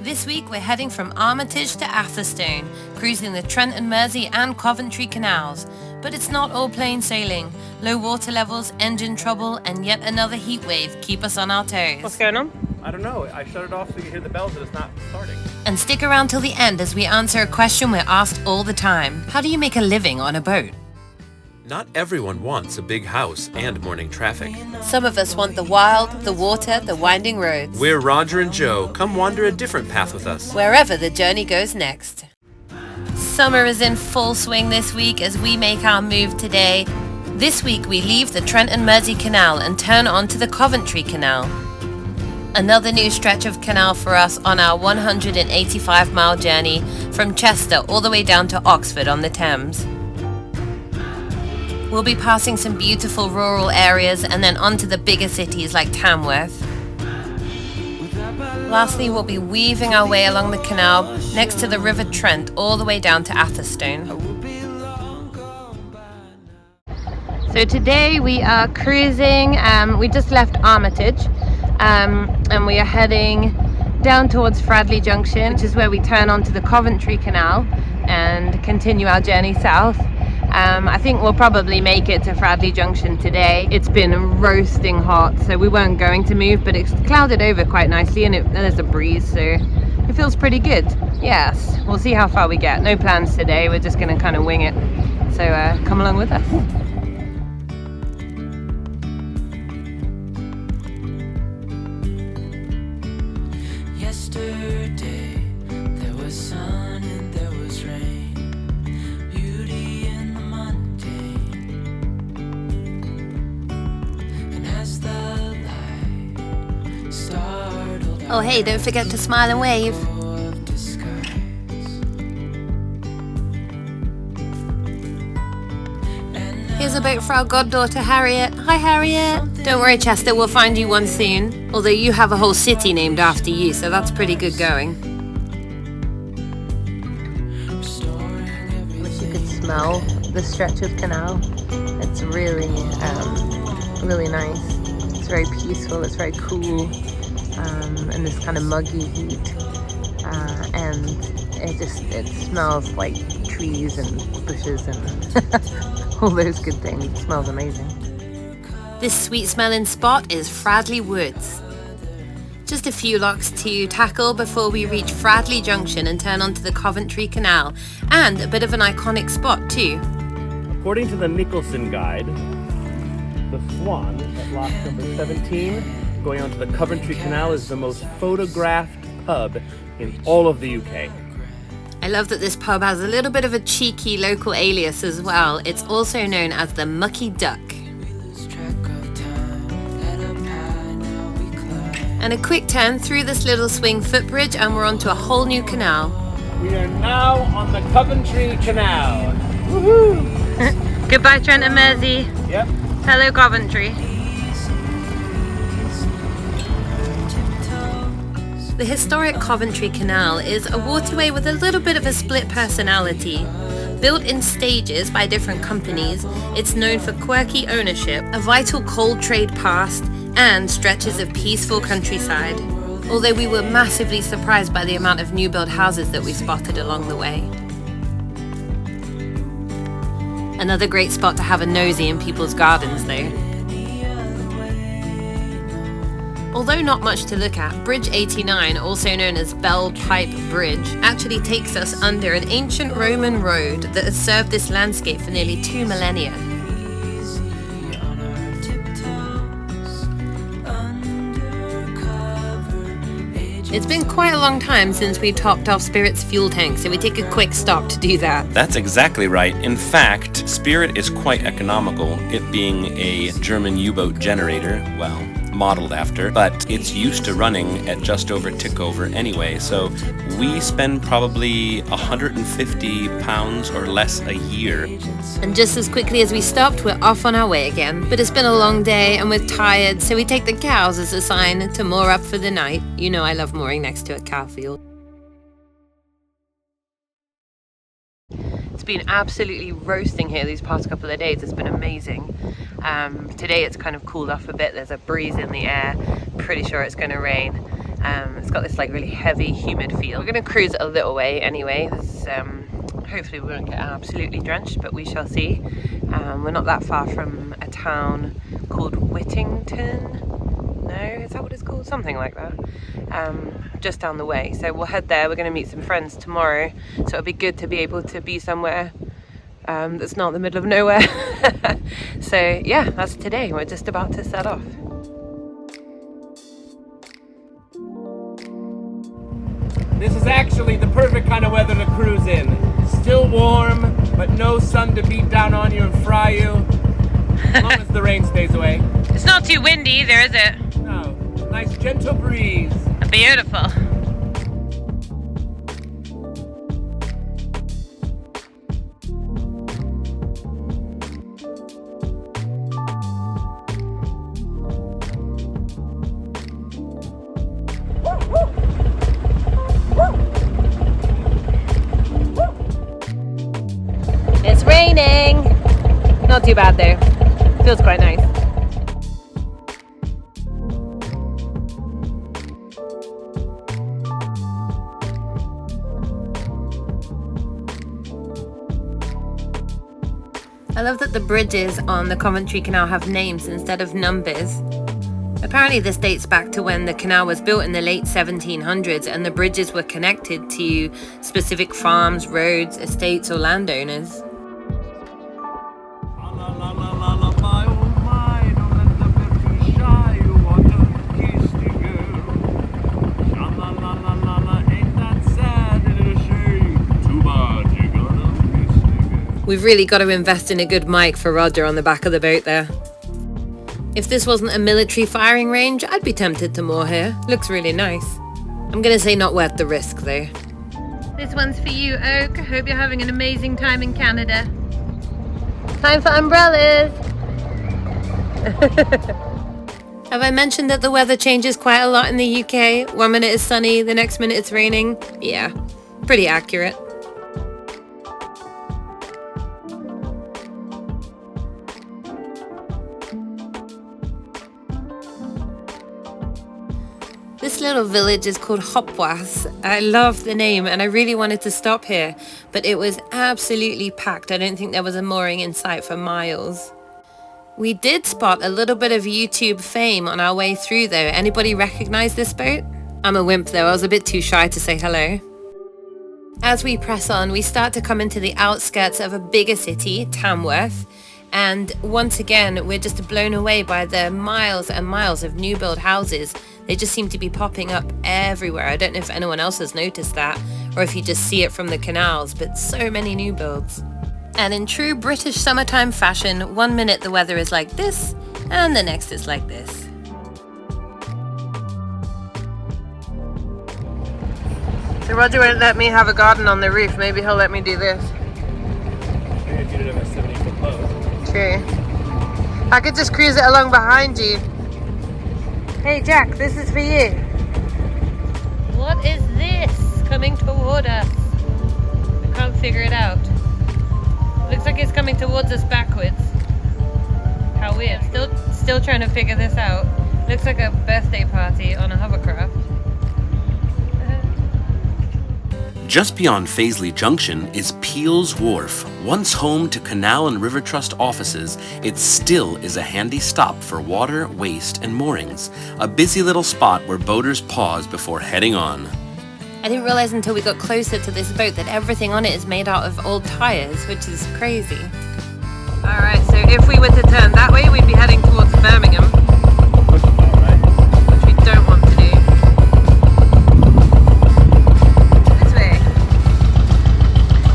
This week we're heading from Armitage to Atherstone, cruising the Trent and Mersey and Coventry canals. But it's not all plain sailing. Low water levels, engine trouble, and yet another heat wave keep us on our toes. What's going on? I don't know. I shut it off so you hear the bells and it's not starting. And stick around till the end as we answer a question we're asked all the time. How do you make a living on a boat? Not everyone wants a big house and morning traffic. Some of us want the wild, the water, the winding roads. We're Roger and Joe. Come wander a different path with us. Wherever the journey goes next. Summer is in full swing this week as we make our move today. This week we leave the Trent and Mersey Canal and turn onto the Coventry Canal. Another new stretch of canal for us on our 185-mile journey from Chester all the way down to Oxford on the Thames. We'll be passing some beautiful rural areas and then onto the bigger cities like Tamworth. Lastly, we'll be weaving our way along the canal next to the River Trent all the way down to Atherstone. So today we are cruising, we just left Armitage and we are heading down towards Fradley Junction, which is where we turn onto the Coventry Canal and continue our journey south. I think we'll probably make it to Fradley Junction today. It's been roasting hot, so we weren't going to move, but it's clouded over quite nicely and there's a breeze, so it feels pretty good. Yes, we'll see how far we get. No plans today, we're just going to kind of wing it. So come along with us. Yesterday there was sun and there was rain, beauty in the mundane, and as the light startled, Oh hey, don't forget to smile and wave. of disguise. Here's a boat for our goddaughter Harriet. Hi Harriet! Don't worry Chester, we'll find you one soon. Although you have a whole city named after you, so that's pretty good going. Wish you could smell the stretch of canal. It's really, really nice. It's very peaceful, it's very cool, and this kind of muggy heat. And it smells like trees and bushes and all those good things. It smells amazing. This sweet smelling spot is Fradley Woods. Just a few locks to tackle before we reach Fradley Junction and turn onto the Coventry Canal, and a bit of an iconic spot too. According to the Nicholson Guide, the Swan at lock number 17 going onto the Coventry Canal is the most photographed pub in all of the UK. I love that this pub has a little bit of a cheeky local alias as well. It's also known as the Mucky Duck. And a quick turn through this little swing footbridge and we're onto a whole new canal. We are now on the Coventry Canal. Woohoo! Goodbye Trent and Mersey. Yep. Hello Coventry. The historic Coventry Canal is a waterway with a little bit of a split personality. Built in stages by different companies, it's known for quirky ownership, a vital coal trade past, and stretches of peaceful countryside. Although we were massively surprised by the amount of new build houses that we spotted along the way. Another great spot to have a nosy in people's gardens though. Although not much to look at, Bridge 89, also known as Bell Pipe Bridge, actually takes us under an ancient Roman road that has served this landscape for nearly 2 millennia. It's been quite a long time since we topped off Spirit's fuel tank, so we take a quick stop to do that. That's exactly right. In fact, Spirit is quite economical, it being a German U-boat generator, well, modeled after, but it's used to running at just over tick over anyway, so we spend probably £150 or less a year. And just as quickly as we stopped, we're off on our way again. But it's been a long day and we're tired, so we take the cows as a sign to moor up for the night. You know I love mooring next to a cow field. It's been absolutely roasting here these past couple of days. It's been amazing. Today it's kind of cooled off a bit. There's a breeze in the air. Pretty sure it's going to rain. It's got this like really heavy, humid feel. We're going to cruise a little way anyway. Hopefully we won't get absolutely drenched, but we shall see. We're not that far from a town called Whittington. No, is that what it's called? Something like that. Just down the way. So we'll head there. We're going to meet some friends tomorrow. So it'll be good to be able to be somewhere that's not in the middle of nowhere. So yeah, that's today. We're just about to set off. This is actually the perfect kind of weather to cruise in. Still warm, but no sun to beat down on you and fry you. As long as the rain stays away. It's not too windy either, is it? No, nice gentle breeze. Beautiful. It's raining. Not too bad though. Feels quite nice. I love that the bridges on the Coventry Canal have names instead of numbers. Apparently this dates back to when the canal was built in the late 1700s and the bridges were connected to specific farms, roads, estates or landowners. We've really got to invest in a good mic for Roger on the back of the boat there. If this wasn't a military firing range, I'd be tempted to moor here. Looks really nice. I'm gonna say not worth the risk though. This one's for you, Oak. Hope you're having an amazing time in Canada. Time for umbrellas! Have I mentioned that the weather changes quite a lot in the UK? 1 minute is sunny, the next minute it's raining. Yeah, pretty accurate. This little village is called Hopwas. I love the name and I really wanted to stop here, but it was absolutely packed. I don't think there was a mooring in sight for miles. We did spot a little bit of YouTube fame on our way through though. Anybody recognize this boat? I'm a wimp though, I was a bit too shy to say hello. As we press on, we start to come into the outskirts of a bigger city, Tamworth. And once again, we're just blown away by the miles and miles of new build houses. They just seem to be popping up everywhere. I don't know if anyone else has noticed that, or if you just see it from the canals, but so many new builds. And in true British summertime fashion, 1 minute the weather is like this, and the next is like this. So Roger won't let me have a garden on the roof. Maybe he'll let me do this. Maybe if you did have a 70-foot boat. True. I could just cruise it along behind you. Hey Jack, this is for you. What is this coming toward us? I can't figure it out. Looks like it's coming towards us backwards. How weird. Still trying to figure this out. Looks like a birthday party on a hovercraft. Just beyond Fradley Junction is Peel's Wharf. Once home to Canal and River Trust offices, it still is a handy stop for water, waste, and moorings. A busy little spot where boaters pause before heading on. I didn't realize until we got closer to this boat that everything on it is made out of old tires, which is crazy. Alright, so if we were to turn that way, we'd be heading towards Birmingham. Which we don't want to do.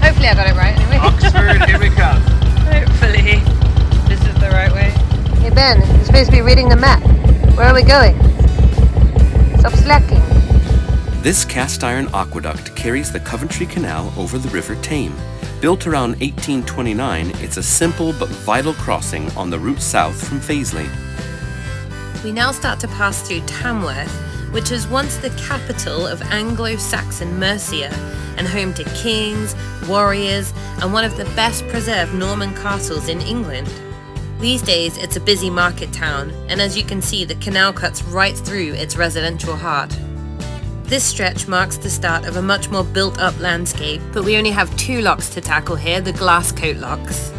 Hopefully I got it right anyway. Oxford, here we come. Hopefully this is the right way. Hey Ben, you're supposed to be reading the map. Where are we going? Stop slacking. This cast iron aqueduct carries the Coventry Canal over the River Tame. Built around 1829, it's a simple but vital crossing on the route south from Fradley. We now start to pass through Tamworth, which was once the capital of Anglo-Saxon Mercia and home to kings, warriors, and one of the best preserved Norman castles in England. These days, it's a busy market town, and as you can see, the canal cuts right through its residential heart. This stretch marks the start of a much more built-up landscape, but we only have 2 locks to tackle here, the glass coat locks.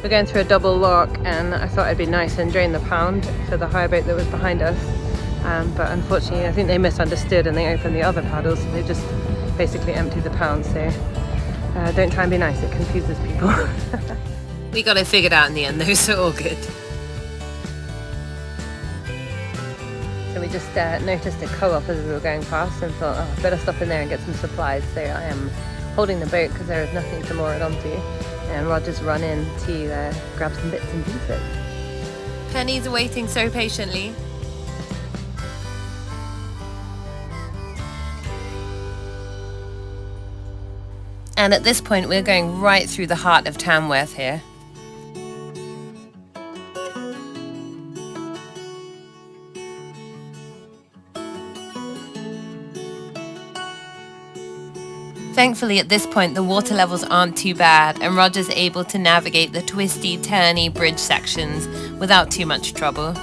We're going through a double lock, and I thought it'd be nice and drain the pound for the hire boat that was behind us. But unfortunately, I think they misunderstood and they opened the other paddles, so they just basically emptied the pound. So don't try and be nice, it confuses people. We got it figured out in the end though, so all good. So we just noticed a co-op as we were going past and thought, oh, better stop in there and get some supplies. So I am holding the boat because there is nothing to moor it onto. And Roger's run in to grab some bits and pieces. Penny's waiting so patiently. And at this point, we're going right through the heart of Tamworth here. Thankfully, at this point, the water levels aren't too bad, and Roger's able to navigate the twisty, turny bridge sections without too much trouble.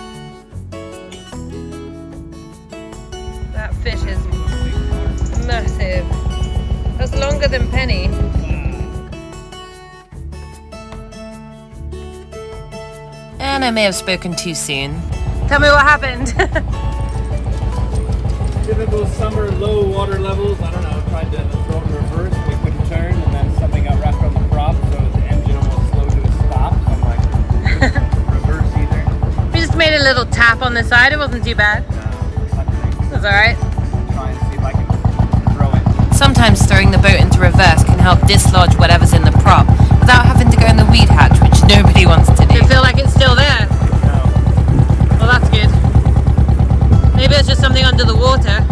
That fish is massive. That's longer than Penny. And I may have spoken too soon. Tell me what happened. Typical summer low water levels. I don't know, tried to throw it in reverse, we couldn't turn, and then something got wrapped on the prop, so the engine almost slowed to a stop. So I'm like, couldn't reverse either. We just made a little tap on the side, it wasn't too bad. No, That's alright. try and see if I can throw it. Sometimes throwing the boat into reverse can help dislodge whatever's in the prop without having to go in the weed hatch, which nobody wants to do. Do you feel like it's still there? No. Well, that's good. Maybe it's just something under the water.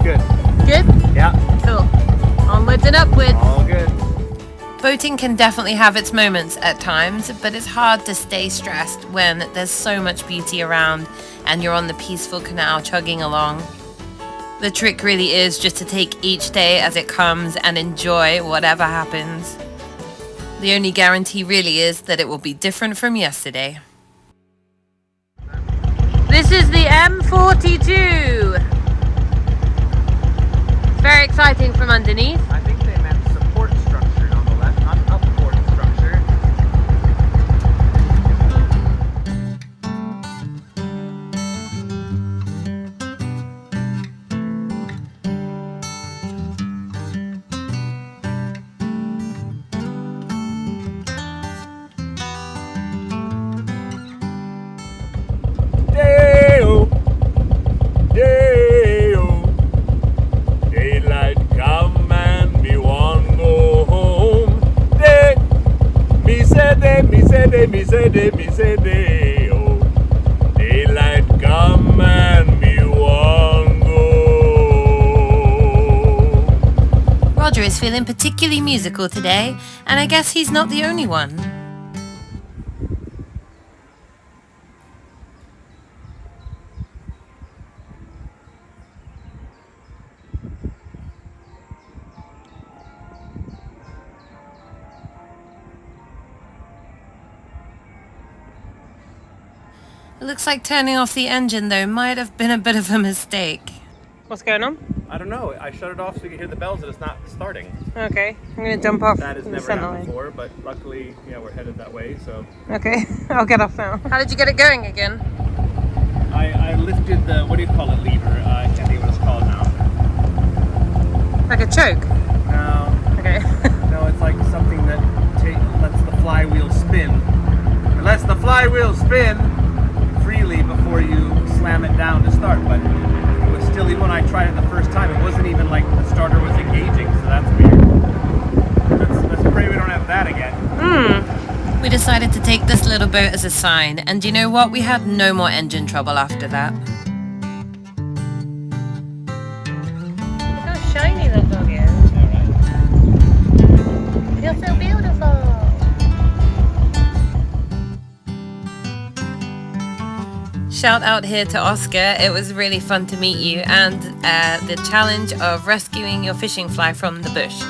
Good. Good? Yeah. Cool. Onwards and upwards. All good. Boating can definitely have its moments at times, but it's hard to stay stressed when there's so much beauty around and you're on the peaceful canal chugging along. The trick really is just to take each day as it comes and enjoy whatever happens. The only guarantee really is that it will be different from yesterday. This is the M42. It's very exciting from underneath. I think they meant support structure on the left, not upport structure. Day-o, day-o, daylight come and me want go home. Day, me say day, me say day, me say day, me say day-o, daylight come and me want go. Roger is feeling particularly musical today, and I guess he's not the only one. It looks like turning off the engine though might have been a bit of a mistake. What's going on? I don't know. I shut it off so you can hear the bells and it's not starting. Okay, I'm gonna jump off. That has the never center happened line. before, but luckily, yeah, we're headed that way, so. Okay, I'll get off now. How did you get it going again? I lifted the, what do you call it, lever? I can't think what it's called now. Like a choke? No. Okay. No, it's like something that lets the flywheel spin. It lets the flywheel spin freely before you slam it down to start, but it was still, even when I tried it the first time, it wasn't even like the starter was engaging, so that's weird. Let's pray we don't have that again. We decided to take this little boat as a sign, and you know what? We had no more engine trouble after that. Look how shiny that dog is. You're so beautiful. Shout out here to Oscar. It was really fun to meet you, and the challenge of rescuing your fishing fly from the bush.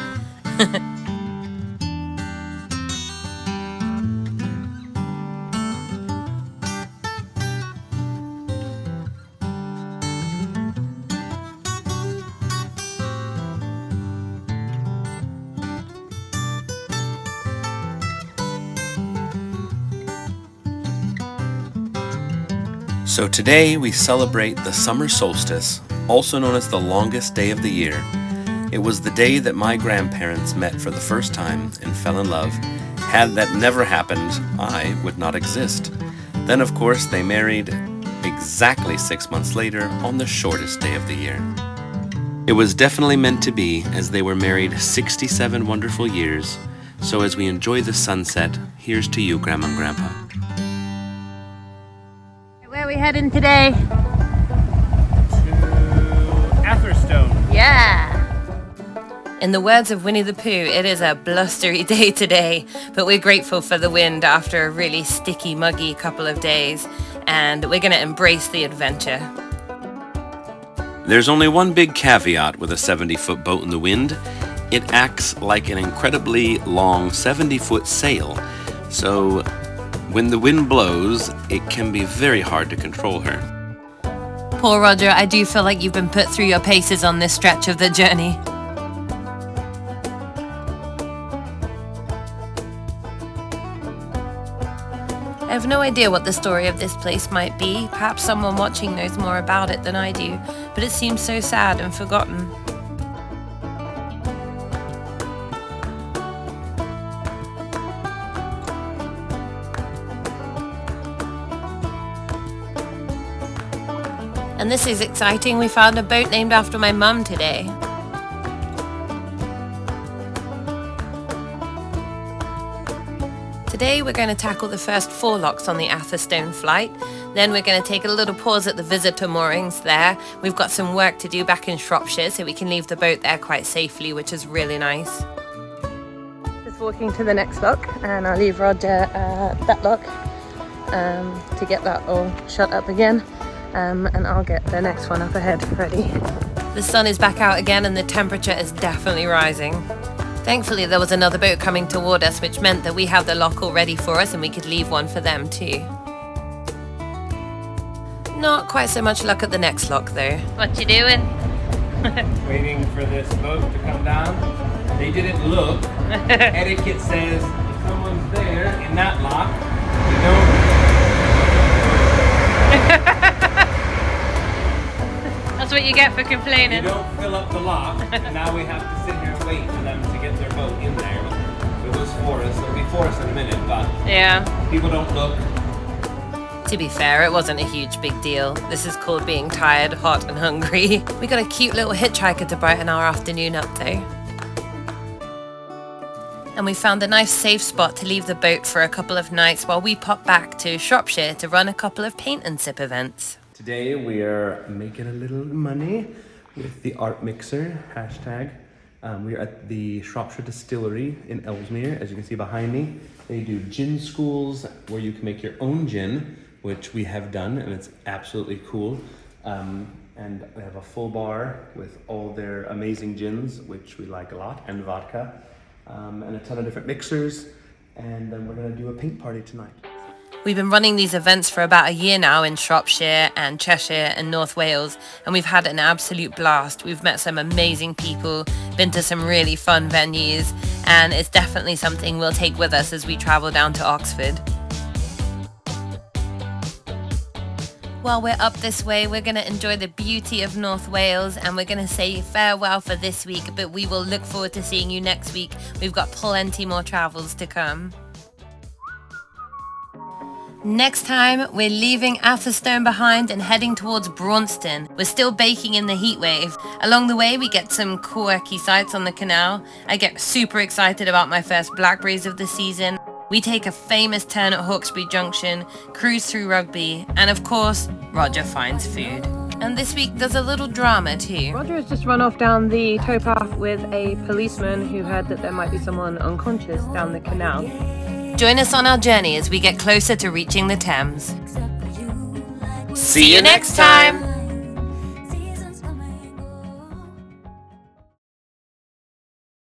So today we celebrate the summer solstice, also known as the longest day of the year. It was the day that my grandparents met for the first time and fell in love. Had that never happened, I would not exist. Then of course they married exactly 6 months later on the shortest day of the year. It was definitely meant to be, as they were married 67 wonderful years. So as we enjoy the sunset, here's to you, Grandma and Grandpa. Where are we heading today? To Atherstone. Yeah! In the words of Winnie the Pooh, it is a blustery day today, but we're grateful for the wind after a really sticky, muggy couple of days, and we're going to embrace the adventure. There's only one big caveat with a 70-foot boat in the wind. It acts like an incredibly long 70-foot sail, so when the wind blows, it can be very hard to control her. Poor Roger, I do feel like you've been put through your paces on this stretch of the journey. I have no idea what the story of this place might be. Perhaps someone watching knows more about it than I do, but it seems so sad and forgotten. And this is exciting, we found a boat named after my mum today. Today we're going to tackle the first 4 locks on the Atherstone flight. Then we're going to take a little pause at the visitor moorings there. We've got some work to do back in Shropshire, so we can leave the boat there quite safely, which is really nice. Just walking to the next lock, and I'll leave Roger at that lock to get that all shut up again. And I'll get the next one up ahead ready. The sun is back out again and the temperature is definitely rising. Thankfully there was another boat coming toward us, which meant that we had the lock all ready for us and we could leave one for them too. Not quite so much luck at the next lock though. What you doing? Waiting for this boat to come down. They didn't look. Etiquette says if someone's there in that lock, you That's what you get for don't complaining. fill up the lock, and now we have to sit here and wait for them to get their boat in there. It was for us. It'll be for us in a minute, but Yeah. people don't look. To be fair, it wasn't a huge big deal. This is called being tired, hot and hungry. We got a cute little hitchhiker to brighten our afternoon up though. And we found a nice safe spot to leave the boat for a couple of nights while we pop back to Shropshire to run a couple of paint and sip events. Today we are making a little money with the art mixer hashtag. We are at the Shropshire Distillery in Ellesmere. As you can see behind me, they do gin schools where you can make your own gin, which we have done, and it's absolutely cool. And they have a full bar with all their amazing gins, which we like a lot, and vodka, and a ton of different mixers. And then we're gonna do a paint party tonight. We've been running these events for about a year now in Shropshire and Cheshire and North Wales, and we've had an absolute blast. We've met some amazing people, been to some really fun venues, and it's definitely something we'll take with us as we travel down to Oxford. While we're up this way, we're going to enjoy the beauty of North Wales, and we're going to say farewell for this week, but we will look forward to seeing you next week. We've got plenty more travels to come. Next time, we're leaving Atherstone behind and heading towards Braunston. We're still baking in the heatwave. Along the way, we get some quirky sights on the canal. I get super excited about my first blackberries of the season. We take a famous turn at Coventry Junction, cruise through Rugby, and of course, Roger finds food. And this week, there's a little drama too. Roger has just run off down the towpath with a policeman who heard that there might be someone unconscious down the canal. Join us on our journey as we get closer to reaching the Thames. See you next time!